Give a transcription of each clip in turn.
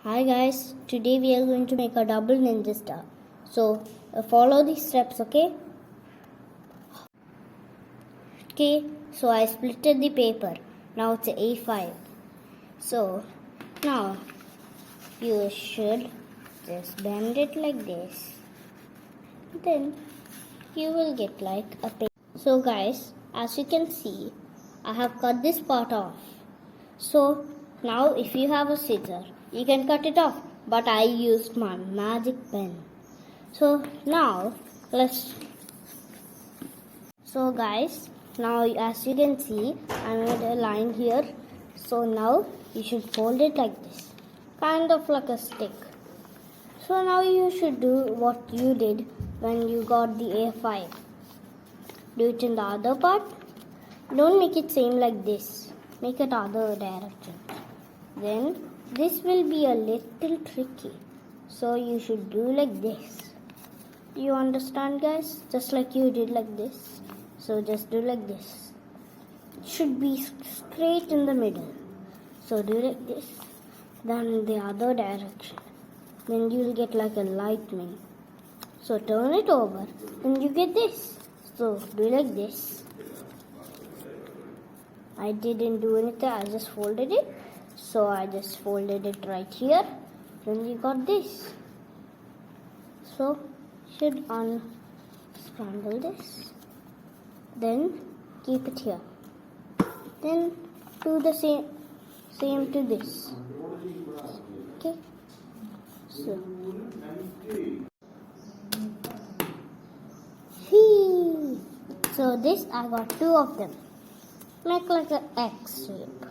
Hi guys, today we are going to make a double ninja star. So follow these steps, okay? Okay, so I splitted the paper. Now it's A5. So now you should just bend it like this. Then you will get like a paper. So guys, as you can see, I have cut this part off. So now if you have a scissor, you can cut it off. But I used my magic pen. So now so guys, now as you can see, I made a line here. So now you should fold it like this, kind of like a stick. So now you should do what you did when you got the A5. Do it in the other part. Don't make it same like this. Make it other direction. Then this will be a little tricky. So you should do like this. You understand guys? Just like you did like this. So just do like this. It should be straight in the middle. So do like this. Then the other direction. Then you will get like a lightning. So turn it over. Then you get this. So do like this. I didn't do anything. I just folded it. So I just folded it right here. Then you got this. So should unscramble this. Then keep it here. Then do the same to this. Okay. So this I got two of them. Make like an X shape.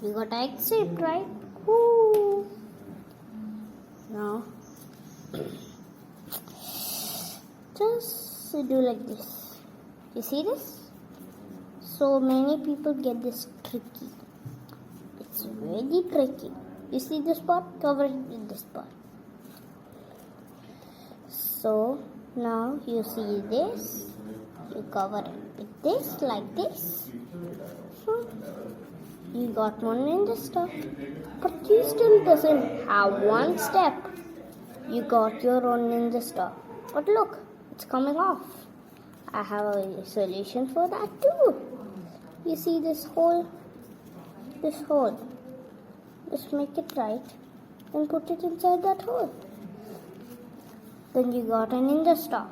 You got X shape, right? Woo. Now just do like this. You see this? So many people get this tricky. It's very tricky. You see this part? Cover it with this part. So now you see this. You cover it with this like this. So you got one ninja star. But you still doesn't have one step. You got your own ninja star. But look, it's coming off. I have a solution for that too. You see this hole? This hole. Just make it right and put it inside that hole. Then you got a ninja star.